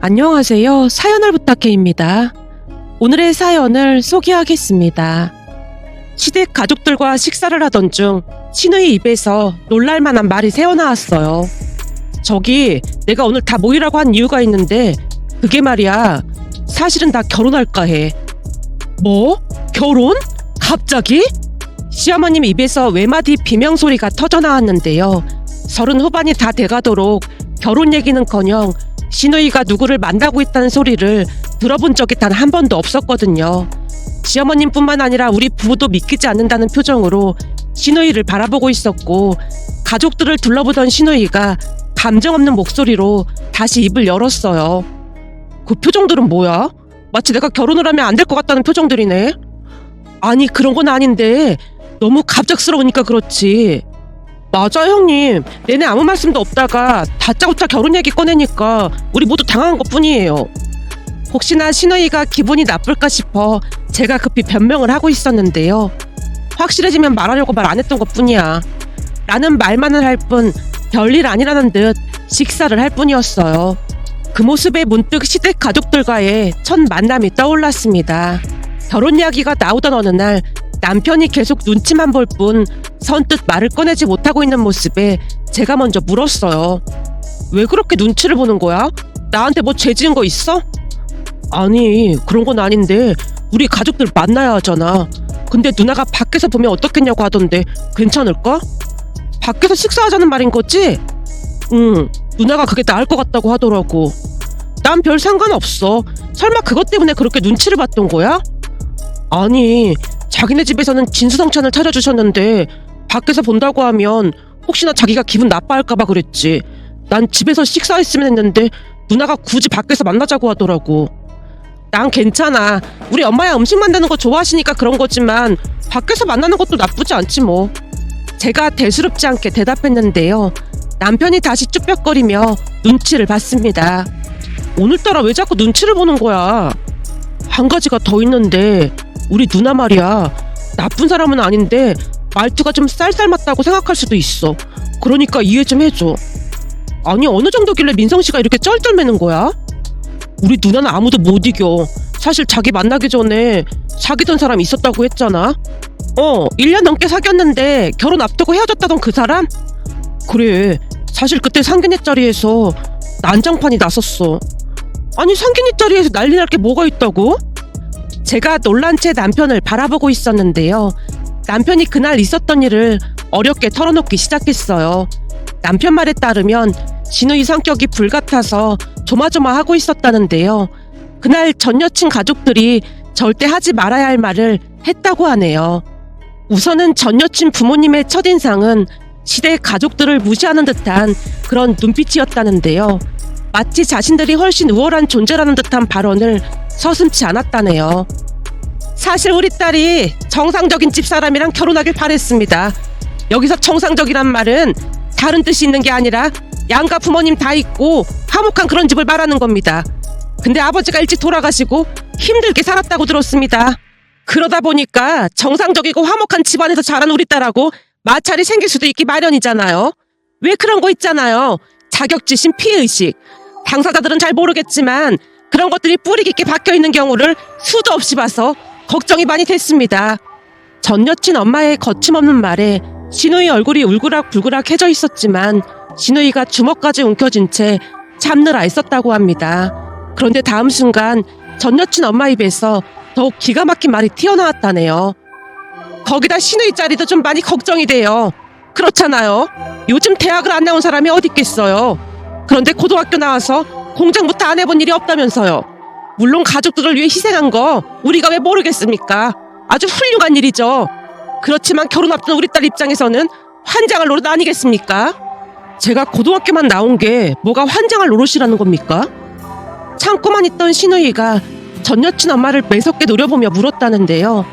안녕하세요. 사연을 부탁해입니다. 오늘의 사연을 소개하겠습니다. 시댁 가족들과 식사를 하던 중 시누이 입에서 놀랄만한 말이 새어나왔어요. 저기 내가 오늘 다 모이라고 한 이유가 있는데 그게 말이야 사실은 다 결혼할까 해. 뭐? 결혼? 갑자기? 시어머님 입에서 외마디 비명소리가 터져나왔는데요. 30 후반이 다 돼가도록 결혼 얘기는커녕 시누이가 누구를 만나고 있다는 소리를 들어본 적이 단 한 번도 없었거든요. 시어머님뿐만 아니라 우리 부부도 믿기지 않는다는 표정으로 시누이를 바라보고 있었고, 가족들을 둘러보던 시누이가 감정 없는 목소리로 다시 입을 열었어요. 그 표정들은 뭐야? 마치 내가 결혼을 하면 안 될 것 같다는 표정들이네. 아니 그런 건 아닌데 너무 갑작스러우니까 그렇지. 맞아 형님, 내내 아무 말씀도 없다가 다짜고짜 결혼 얘기 꺼내니까 우리 모두 당황한 것뿐이에요. 혹시나 시누이가 기분이 나쁠까 싶어 제가 급히 변명을 하고 있었는데요. 확실해지면 말하려고 말 안 했던 것뿐이야 라는 말만을 할 뿐 별일 아니라는 듯 식사를 할 뿐이었어요. 그 모습에 문득 시댁 가족들과의 첫 만남이 떠올랐습니다. 결혼 이야기가 나오던 어느 날 남편이 계속 눈치만 볼 뿐 선뜻 말을 꺼내지 못하고 있는 모습에 제가 먼저 물었어요. 왜 그렇게 눈치를 보는 거야? 나한테 뭐 죄 지은 거 있어? 아니 그런 건 아닌데 우리 가족들 만나야 하잖아. 근데 누나가 밖에서 보면 어떻겠냐고 하던데 괜찮을까? 밖에서 식사하자는 말인 거지? 응, 누나가 그게 나을 것 같다고 하더라고. 난 별 상관없어. 설마 그것 때문에 그렇게 눈치를 봤던 거야? 아니 자기네 집에서는 진수성찬을 차려주셨는데 밖에서 본다고 하면 혹시나 자기가 기분 나빠할까봐 그랬지. 난 집에서 식사했으면 했는데 누나가 굳이 밖에서 만나자고 하더라고. 난 괜찮아. 우리 엄마야 음식 만드는 거 좋아하시니까 그런 거지만 밖에서 만나는 것도 나쁘지 않지 뭐. 제가 대수롭지 않게 대답했는데요. 남편이 다시 쭈뼛거리며 눈치를 봤습니다. 오늘따라 왜 자꾸 눈치를 보는 거야? 한 가지가 더 있는데 우리 누나 말이야, 나쁜 사람은 아닌데 말투가 좀 쌀쌀맞다고 생각할 수도 있어. 그러니까 이해 좀 해줘. 아니 어느 정도길래 민성씨가 이렇게 쩔쩔매는 거야? 우리 누나는 아무도 못 이겨. 사실 자기 만나기 전에 사귀던 사람 있었다고 했잖아. 1년 넘게 사귀었는데 결혼 앞두고 헤어졌다던 그 사람? 그래, 사실 그때 상견례 자리에서 난장판이 났었어. 아니 상견례 자리에서 난리 날 게 뭐가 있다고? 제가 놀란 채 남편을 바라보고 있었는데요. 남편이 그날 있었던 일을 어렵게 털어놓기 시작했어요. 남편 말에 따르면 시누이 성격이 불같아서 조마조마하고 있었다는데요. 그날 전 여친 가족들이 절대 하지 말아야 할 말을 했다고 하네요. 우선은 전 여친 부모님의 첫인상은 시댁 가족들을 무시하는 듯한 그런 눈빛이었다는데요. 마치 자신들이 훨씬 우월한 존재라는 듯한 발언을 서슴지 않았다네요. 사실 우리 딸이 정상적인 집사람이랑 결혼하길 바랬습니다. 여기서 정상적이란 말은 다른 뜻이 있는 게 아니라 양가 부모님 다 있고 화목한 그런 집을 말하는 겁니다. 근데 아버지가 일찍 돌아가시고 힘들게 살았다고 들었습니다. 그러다 보니까 정상적이고 화목한 집안에서 자란 우리 딸하고 마찰이 생길 수도 있기 마련이잖아요. 왜 그런 거 있잖아요. 자격지심 피해의식. 당사자들은 잘 모르겠지만 그런 것들이 뿌리 깊게 박혀있는 경우를 수도 없이 봐서 걱정이 많이 됐습니다. 전 여친 엄마의 거침없는 말에 시누이 얼굴이 울그락불그락해져 있었지만 시누이가 주먹까지 움켜쥔 채 참느라 애썼다고 합니다. 그런데 다음 순간 전 여친 엄마 입에서 더욱 기가 막힌 말이 튀어나왔다네요. 거기다 시누이 자리도 좀 많이 걱정이 돼요. 그렇잖아요. 요즘 대학을 안 나온 사람이 어디 있겠어요. 그런데 고등학교 나와서 공장부터 안 해본 일이 없다면서요. 물론 가족들을 위해 희생한 거 우리가 왜 모르겠습니까? 아주 훌륭한 일이죠. 그렇지만 결혼 앞둔 우리 딸 입장에서는 환장할 노릇 아니겠습니까? 제가 고등학교만 나온 게 뭐가 환장할 노릇이라는 겁니까? 참고만 있던 시누이가 전 여친 엄마를 매섭게 노려보며 물었다는데요.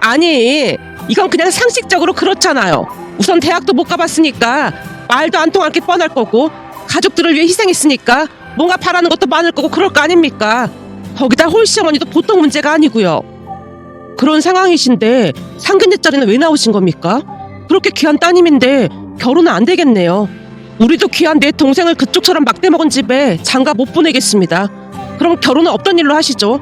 아니 이건 그냥 상식적으로 그렇잖아요. 우선 대학도 못 가봤으니까 말도 안 통할 게 뻔할 거고 가족들을 위해 희생했으니까 뭔가 바라는 것도 많을 거고 그럴 거 아닙니까? 거기다 홀시어머니도 보통 문제가 아니고요. 그런 상황이신데 상견례 자리는 왜 나오신 겁니까? 그렇게 귀한 따님인데 결혼은 안 되겠네요. 우리도 귀한 내 동생을 그쪽처럼 막대 먹은 집에 장가 못 보내겠습니다. 그럼 결혼은 없던 일로 하시죠.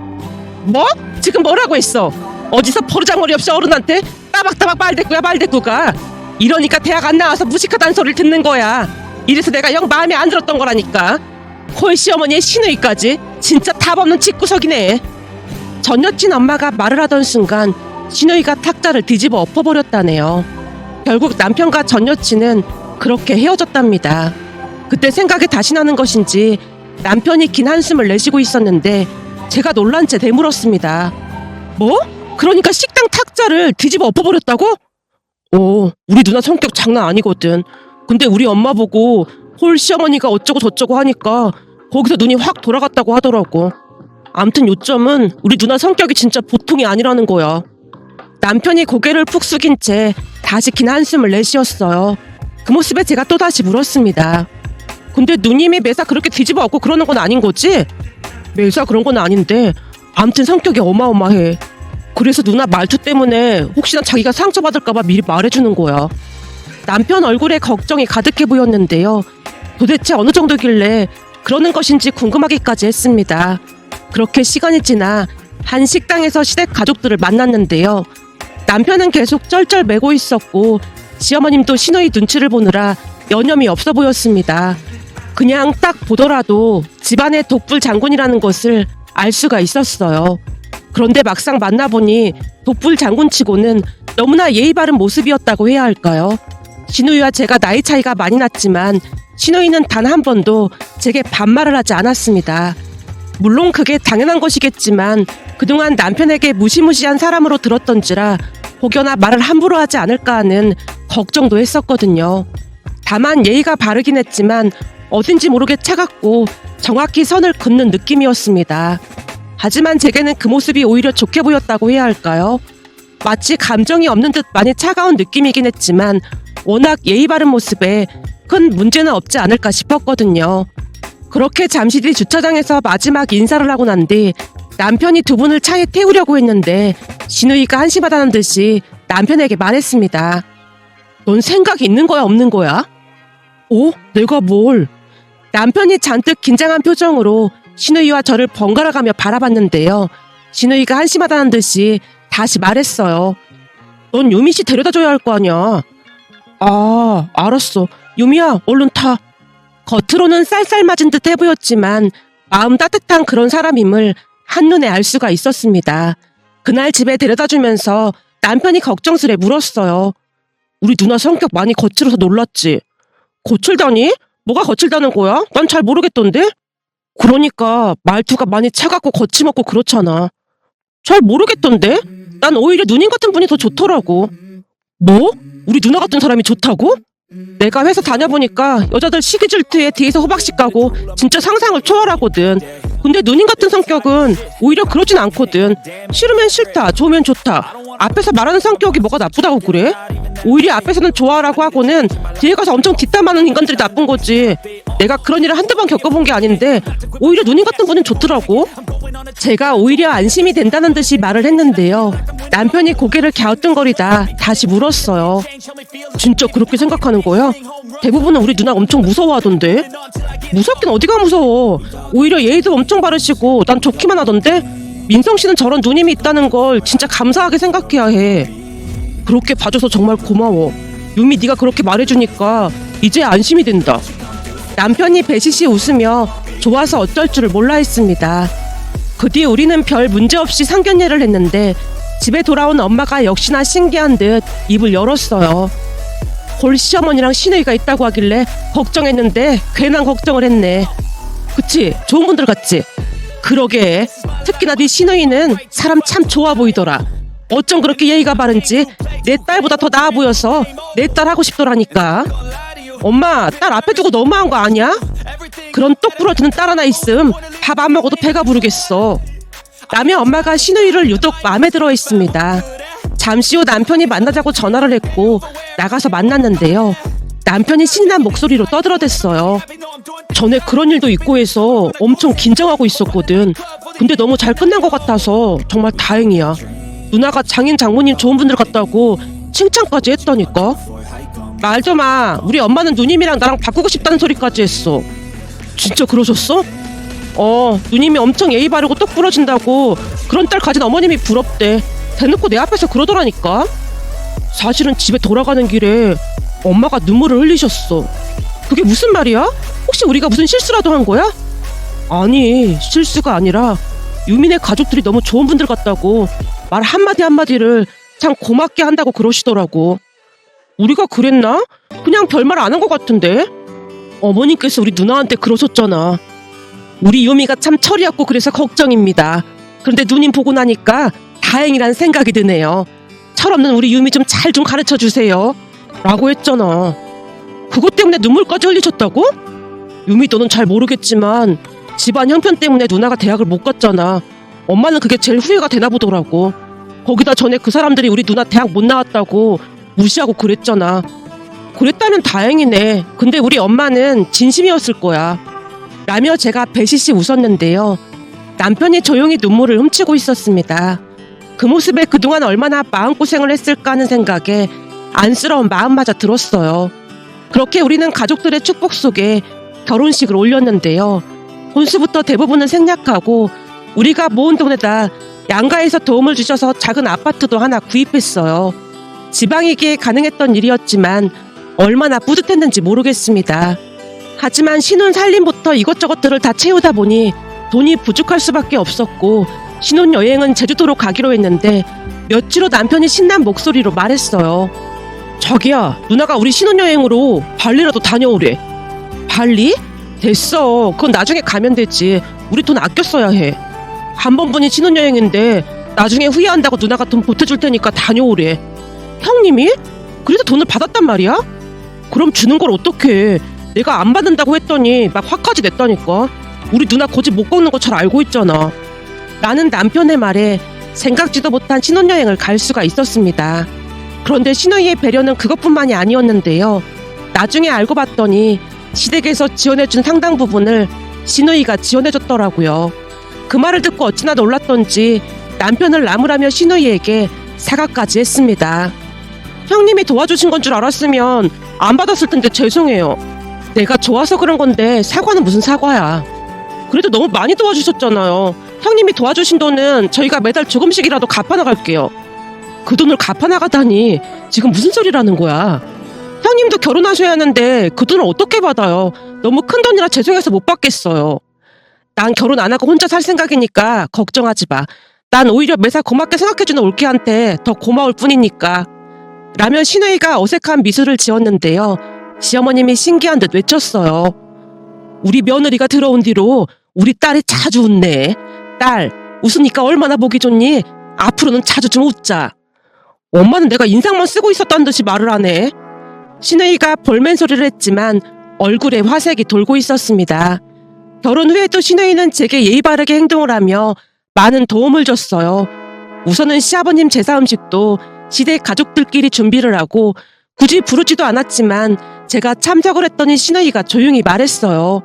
뭐? 지금 뭐라고 했어? 어디서 버르장머리 없이 어른한테 따박따박 말대꾸가. 이러니까 대학 안 나와서 무식하다는 소리를 듣는 거야. 이래서 내가 영 마음에 안 들었던 거라니까. 홀 시어머니의 시누이까지 진짜 답 없는 집구석이네. 전 여친 엄마가 말을 하던 순간 시누이가 탁자를 뒤집어 엎어버렸다네요. 결국 남편과 전 여친은 그렇게 헤어졌답니다. 그때 생각이 다시 나는 것인지 남편이 긴 한숨을 내쉬고 있었는데 제가 놀란 채 되물었습니다. 뭐? 그러니까 식당 탁자를 뒤집어 엎어버렸다고? 우리 누나 성격 장난 아니거든. 근데 우리 엄마 보고 홀 시어머니가 어쩌고 저쩌고 하니까 거기서 눈이 확 돌아갔다고 하더라고. 암튼 요점은 우리 누나 성격이 진짜 보통이 아니라는 거야. 남편이 고개를 푹 숙인 채 다시 긴 한숨을 내쉬었어요. 그 모습에 제가 또다시 물었습니다. 근데 누님이 매사 그렇게 뒤집어 엎고 그러는 건 아닌 거지? 매사 그런 건 아닌데 암튼 성격이 어마어마해. 그래서 누나 말투 때문에 혹시나 자기가 상처받을까봐 미리 말해주는 거야. 남편 얼굴에 걱정이 가득해 보였는데요. 도대체 어느 정도길래 그러는 것인지 궁금하기까지 했습니다. 그렇게 시간이 지나 한 식당에서 시댁 가족들을 만났는데요. 남편은 계속 쩔쩔매고 있었고 시어머님도 시누이 눈치를 보느라 여념이 없어 보였습니다. 그냥 딱 보더라도 집안의 독불 장군이라는 것을 알 수가 있었어요. 그런데 막상 만나보니 독불 장군치고는 너무나 예의 바른 모습이었다고 해야 할까요? 시누이와 제가 나이 차이가 많이 났지만 시누이는 단 한 번도 제게 반말을 하지 않았습니다. 물론 그게 당연한 것이겠지만 그동안 남편에게 무시무시한 사람으로 들었던지라 혹여나 말을 함부로 하지 않을까 하는 걱정도 했었거든요. 다만 예의가 바르긴 했지만 어딘지 모르게 차갑고 정확히 선을 긋는 느낌이었습니다. 하지만 제게는 그 모습이 오히려 좋게 보였다고 해야 할까요? 마치 감정이 없는 듯 많이 차가운 느낌이긴 했지만 워낙 예의 바른 모습에 큰 문제는 없지 않을까 싶었거든요. 그렇게 잠시 뒤 주차장에서 마지막 인사를 하고 난 뒤 남편이 두 분을 차에 태우려고 했는데 시누이가 한심하다는 듯이 남편에게 말했습니다. 넌 생각이 있는 거야 없는 거야? 내가 뭘? 남편이 잔뜩 긴장한 표정으로 시누이와 저를 번갈아가며 바라봤는데요. 시누이가 한심하다는 듯이 다시 말했어요. 넌 유미 씨 데려다 줘야 할 거 아니야. 알았어. 유미야, 얼른 타. 겉으로는 쌀쌀맞은 듯 해보였지만 마음 따뜻한 그런 사람임을 한눈에 알 수가 있었습니다. 그날 집에 데려다주면서 남편이 걱정스레 물었어요. 우리 누나 성격 많이 거칠어서 놀랐지? 거칠다니? 뭐가 거칠다는 거야? 난 잘 모르겠던데? 그러니까 말투가 많이 차갑고 거침없고 그렇잖아. 잘 모르겠던데? 난 오히려 누님 같은 분이 더 좋더라고. 뭐? 우리 누나 같은 사람이 좋다고? 내가 회사 다녀보니까 여자들 시기 질투에 뒤에서 호박씨 까고 진짜 상상을 초월하거든. 근데 누님 같은 성격은 오히려 그러진 않거든. 싫으면 싫다, 좋으면 좋다. 앞에서 말하는 성격이 뭐가 나쁘다고 그래? 오히려 앞에서는 좋아라고 하고는 뒤에 가서 엄청 뒷담하는 인간들이 나쁜 거지. 내가 그런 일을 한두 번 겪어본 게 아닌데 오히려 누님 같은 분은 좋더라고. 제가 오히려 안심이 된다는 듯이 말을 했는데요. 남편이 고개를 갸우뚱거리다 다시 물었어요. 진짜 그렇게 생각하는 거야? 대부분은 우리 누나 엄청 무서워하던데. 무섭긴 어디가 무서워. 오히려 예의도 엄청 바르시고 난 좋기만 하던데. 민성 씨는 저런 누님이 있다는 걸 진짜 감사하게 생각해야 해. 그렇게 봐줘서 정말 고마워. 유미 네가 그렇게 말해주니까 이제 안심이 된다. 남편이 배시시 웃으며 좋아서 어쩔 줄을 몰라 했습니다. 그 뒤 우리는 별 문제 없이 상견례를 했는데 집에 돌아온 엄마가 역시나 신기한 듯 입을 열었어요. 홀 시어머니랑 시누이가 있다고 하길래 걱정했는데 괜한 걱정을 했네. 그치? 좋은 분들 같지? 그러게. 특히나 네 시누이는 사람 참 좋아 보이더라. 어쩜 그렇게 예의가 바른지 내 딸보다 더 나아 보여서 내 딸 하고 싶더라니까. 엄마, 딸 앞에 두고 너무한 거 아니야? 그런 똑 부러지는 딸 하나 있음 밥 안 먹어도 배가 부르겠어. 라며 엄마가 시누이를 유독 마음에 들어 했습니다. 잠시 후 남편이 만나자고 전화를 했고 나가서 만났는데요. 남편이 신난 목소리로 떠들어댔어요. 전에 그런 일도 있고 해서 엄청 긴장하고 있었거든. 근데 너무 잘 끝난 것 같아서 정말 다행이야. 누나가 장인 장모님 좋은 분들 같다고 칭찬까지 했다니까. 말 좀 마. 우리 엄마는 누님이랑 나랑 바꾸고 싶다는 소리까지 했어. 진짜 그러셨어? 누님이 엄청 예의 바르고 똑 부러진다고 그런 딸 가진 어머님이 부럽대. 대놓고 내 앞에서 그러더라니까. 사실은 집에 돌아가는 길에 엄마가 눈물을 흘리셨어. 그게 무슨 말이야? 혹시 우리가 무슨 실수라도 한 거야? 아니, 실수가 아니라 유민의 가족들이 너무 좋은 분들 같다고 말 한마디 한마디를 참 고맙게 한다고 그러시더라고. 우리가 그랬나? 그냥 별말 안 한 것 같은데. 어머님께서 우리 누나한테 그러셨잖아. 우리 유미가 참 철이 없고 그래서 걱정입니다. 그런데 누님 보고 나니까 다행이란 생각이 드네요. 철없는 우리 유미 좀 잘 좀 가르쳐 주세요. 라고 했잖아. 그것 때문에 눈물까지 흘리셨다고? 유미 너는 잘 모르겠지만 집안 형편 때문에 누나가 대학을 못 갔잖아. 엄마는 그게 제일 후회가 되나 보더라고. 거기다 전에 그 사람들이 우리 누나 대학 못 나왔다고 무시하고 그랬잖아. 그랬다면 다행이네. 근데 우리 엄마는 진심이었을 거야. 라며 제가 배시시 웃었는데요. 남편이 조용히 눈물을 훔치고 있었습니다. 그 모습에 그동안 얼마나 마음고생을 했을까 하는 생각에 안쓰러운 마음마저 들었어요. 그렇게 우리는 가족들의 축복 속에 결혼식을 올렸는데요. 혼수부터 대부분은 생략하고 우리가 모은 돈에다 양가에서 도움을 주셔서 작은 아파트도 하나 구입했어요. 지방이기에 가능했던 일이었지만 얼마나 뿌듯했는지 모르겠습니다. 하지만 신혼 살림부터 이것저것들을 다 채우다 보니 돈이 부족할 수밖에 없었고 신혼여행은 제주도로 가기로 했는데 며칠 후 남편이 신난 목소리로 말했어요. 자기야, 누나가 우리 신혼여행으로 발리라도 다녀오래. 발리? 됐어. 그건 나중에 가면 되지. 우리 돈 아껴 써야 해. 한 번뿐인 신혼여행인데 나중에 후회한다고 누나가 돈 보태줄 테니까 다녀오래. 형님이? 그래도 돈을 받았단 말이야? 그럼 주는 걸 어떡해. 내가 안 받는다고 했더니 막 화까지 냈다니까. 우리 누나 고집 못 꺾는 거 잘 알고 있잖아. 나는 남편의 말에 생각지도 못한 신혼여행을 갈 수가 있었습니다. 그런데 신우이의 배려는 그것뿐만이 아니었는데요. 나중에 알고 봤더니 시댁에서 지원해준 상당 부분을 신우이가 지원해줬더라고요. 그 말을 듣고 어찌나 놀랐던지 남편을 나무라며 신우이에게 사과까지 했습니다. 형님이 도와주신 건 줄 알았으면 안 받았을 텐데 죄송해요. 내가 좋아서 그런 건데 사과는 무슨 사과야. 그래도 너무 많이 도와주셨잖아요. 형님이 도와주신 돈은 저희가 매달 조금씩이라도 갚아나갈게요. 그 돈을 갚아나가다니 지금 무슨 소리라는 거야. 형님도 결혼하셔야 하는데 그 돈을 어떻게 받아요. 너무 큰 돈이라 죄송해서 못 받겠어요. 난 결혼 안 하고 혼자 살 생각이니까 걱정하지 마. 난 오히려 매사 고맙게 생각해주는 올케한테 더 고마울 뿐이니까. 라며 신우이가 어색한 미소를 지었는데요. 시어머님이 신기한 듯 외쳤어요. 우리 며느리가 들어온 뒤로 우리 딸이 자주 웃네. 딸, 웃으니까 얼마나 보기 좋니? 앞으로는 자주 좀 웃자. 엄마는 내가 인상만 쓰고 있었다는 듯이 말을 하네. 신우이가 볼멘 소리를 했지만 얼굴에 화색이 돌고 있었습니다. 결혼 후에도 신우이는 제게 예의 바르게 행동을 하며 많은 도움을 줬어요. 우선은 시아버님 제사 음식도 시댁 가족들끼리 준비를 하고 굳이 부르지도 않았지만 제가 참석을 했더니 신우이가 조용히 말했어요.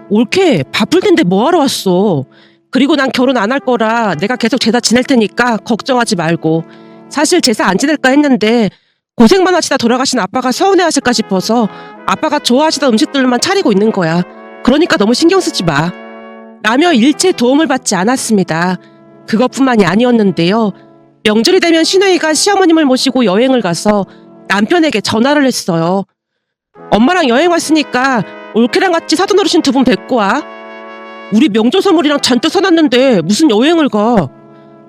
올케, 바쁠 텐데 뭐하러 왔어. 그리고 난 결혼 안 할 거라 내가 계속 제사 지낼 테니까 걱정하지 말고. 사실 제사 안 지낼까 했는데 고생만 하시다 돌아가신 아빠가 서운해하실까 싶어서 아빠가 좋아하시던 음식들만 차리고 있는 거야. 그러니까 너무 신경 쓰지 마. 라며 일체 도움을 받지 않았습니다. 그것뿐만이 아니었는데요. 명절이 되면 신우이가 시어머님을 모시고 여행을 가서 남편에게 전화를 했어요. 엄마랑 여행 왔으니까 올케랑 같이 사돈 어르신 두 분 뵙고 와. 우리 명절 선물이랑 잔뜩 사놨는데 무슨 여행을 가.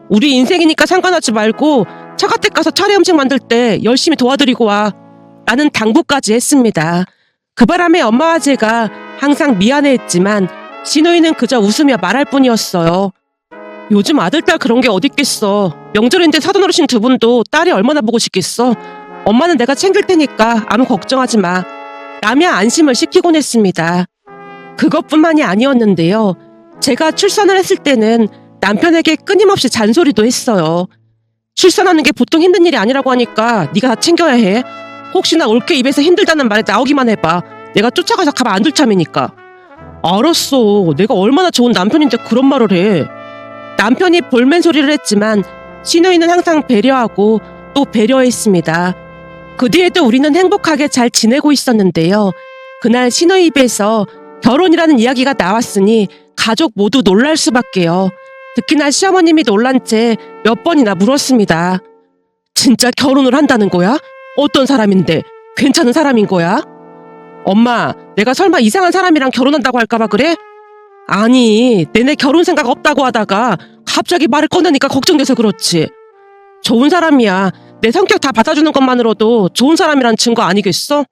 우리 인생이니까 상관하지 말고 처갓댁 가서 차례 음식 만들 때 열심히 도와드리고 와. 라는 당부까지 했습니다. 그 바람에 엄마와 제가 항상 미안해했지만 신우이는 그저 웃으며 말할 뿐이었어요. 요즘 아들딸 그런 게 어딨겠어. 명절인데 사돈 어르신 두 분도 딸이 얼마나 보고 싶겠어. 엄마는 내가 챙길 테니까 아무 걱정하지 마. 라며 안심을 시키곤 했습니다. 그것뿐만이 아니었는데요. 제가 출산을 했을 때는 남편에게 끊임없이 잔소리도 했어요. 출산하는 게 보통 힘든 일이 아니라고 하니까 네가 다 챙겨야 해. 혹시나 올케 입에서 힘들다는 말에 나오기만 해봐. 내가 쫓아가서 가만 안 둘 참이니까. 알았어. 내가 얼마나 좋은 남편인데 그런 말을 해. 남편이 볼멘 소리를 했지만 신우이는 항상 배려하고 또 배려했습니다. 그 뒤에도 우리는 행복하게 잘 지내고 있었는데요. 그날 신우의 입에서 결혼이라는 이야기가 나왔으니 가족 모두 놀랄 수밖에요. 특히나 시어머님이 놀란 채 몇 번이나 물었습니다. 진짜 결혼을 한다는 거야? 어떤 사람인데? 괜찮은 사람인 거야? 엄마, 내가 설마 이상한 사람이랑 결혼한다고 할까봐 그래? 아니, 내내 결혼 생각 없다고 하다가 갑자기 말을 꺼내니까 걱정돼서 그렇지. 좋은 사람이야. 내 성격 다 받아주는 것만으로도 좋은 사람이란 증거 아니겠어?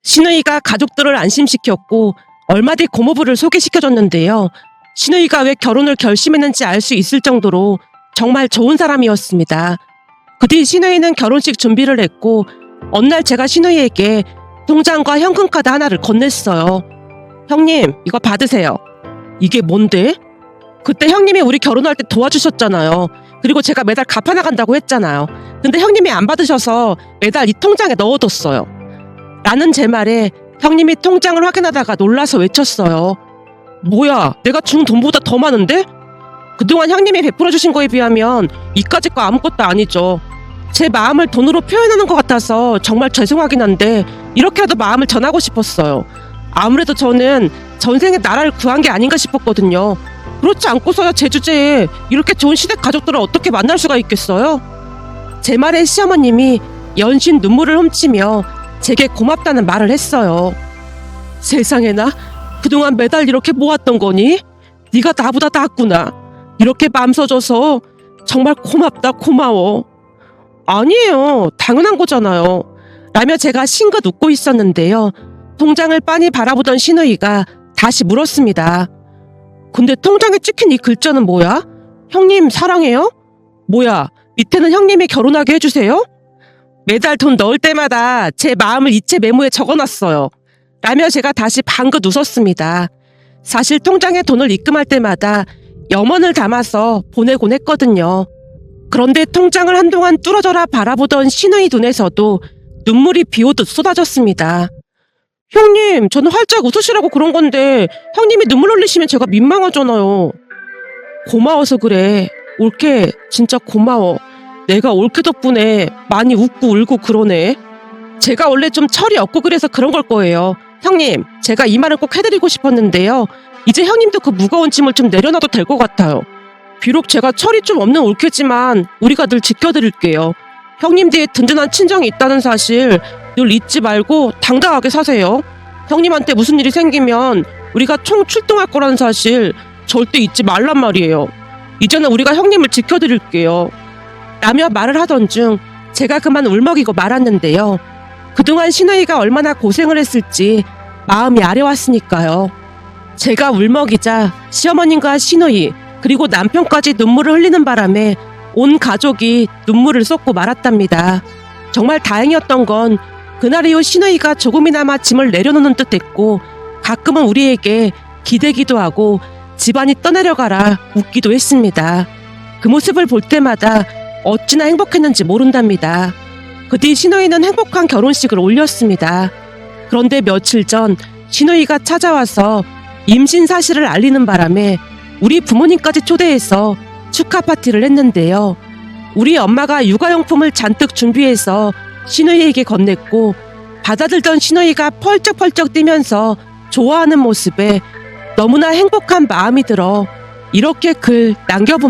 신우이가 가족들을 안심시켰고 얼마 뒤 고모부를 소개시켜줬는데요. 신우이가 왜 결혼을 결심했는지 알 수 있을 정도로 정말 좋은 사람이었습니다. 그 뒤 신우이는 결혼식 준비를 했고 어느 날 제가 신우이에게 통장과 현금카드 하나를 건넸어요. 형님, 이거 받으세요. 이게 뭔데? 그때 형님이 우리 결혼할 때 도와주셨잖아요. 그리고 제가 매달 갚아나간다고 했잖아요. 근데 형님이 안 받으셔서 매달 이 통장에 넣어뒀어요. 라는 제 말에 형님이 통장을 확인하다가 놀라서 외쳤어요. 뭐야, 내가 준 돈보다 더 많은데? 그동안 형님이 베풀어주신 거에 비하면 이까짓 거 아무것도 아니죠. 제 마음을 돈으로 표현하는 것 같아서 정말 죄송하긴 한데 이렇게라도 마음을 전하고 싶었어요. 아무래도 저는 전생에 나라를 구한 게 아닌가 싶었거든요. 그렇지 않고서야 제 주제에 이렇게 좋은 시댁 가족들을 어떻게 만날 수가 있겠어요? 제 말에 시어머님이 연신 눈물을 훔치며 제게 고맙다는 말을 했어요. 세상에나, 그동안 매달 이렇게 모았던 거니? 네가 나보다 낫구나. 이렇게 맘 써줘서 정말 고맙다, 고마워. 아니에요, 당연한 거잖아요. 라며 제가 싱긋 웃고 있었는데요. 통장을 빤히 바라보던 신우이가 다시 물었습니다. 근데 통장에 찍힌 이 글자는 뭐야? 형님 사랑해요? 뭐야, 밑에는 형님이 결혼하게 해주세요? 매달 돈 넣을 때마다 제 마음을 이체 메모에 적어놨어요. 라며 제가 다시 방긋 웃었습니다. 사실 통장에 돈을 입금할 때마다 염원을 담아서 보내곤 했거든요. 그런데 통장을 한동안 뚫어져라 바라보던 신우이 눈에서도 눈물이 비오듯 쏟아졌습니다. 형님, 저는 활짝 웃으시라고 그런 건데 형님이 눈물 흘리시면 제가 민망하잖아요. 고마워서 그래. 올케 진짜 고마워. 내가 올케 덕분에 많이 웃고 울고 그러네. 제가 원래 좀 철이 없고 그래서 그런 걸 거예요. 형님, 제가 이 말은 꼭 해드리고 싶었는데요. 이제 형님도 그 무거운 짐을 좀 내려놔도 될 것 같아요. 비록 제가 철이 좀 없는 올케지만 우리가 늘 지켜드릴게요. 형님 뒤에 든든한 친정이 있다는 사실 늘 잊지 말고 당당하게 사세요. 형님한테 무슨 일이 생기면 우리가 총 출동할 거라는 사실 절대 잊지 말란 말이에요. 이제는 우리가 형님을 지켜드릴게요. 라며 말을 하던 중 제가 그만 울먹이고 말았는데요. 그동안 신우이가 얼마나 고생을 했을지 마음이 아려왔으니까요. 제가 울먹이자 시어머님과 신우이 그리고 남편까지 눈물을 흘리는 바람에 온 가족이 눈물을 쏟고 말았답니다. 정말 다행이었던 건 그날 이후 신우이가 조금이나마 짐을 내려놓는 듯했고 가끔은 우리에게 기대기도 하고 집안이 떠내려가라 웃기도 했습니다. 그 모습을 볼 때마다 어찌나 행복했는지 모른답니다. 그 뒤 신우이는 행복한 결혼식을 올렸습니다. 그런데 며칠 전 신우이가 찾아와서 임신 사실을 알리는 바람에 우리 부모님까지 초대해서 축하 파티를 했는데요. 우리 엄마가 육아용품을 잔뜩 준비해서 신우이에게 건넸고 받아들던 신우이가 펄쩍펄쩍 뛰면서 좋아하는 모습에 너무나 행복한 마음이 들어 이렇게 글 남겨봅니다.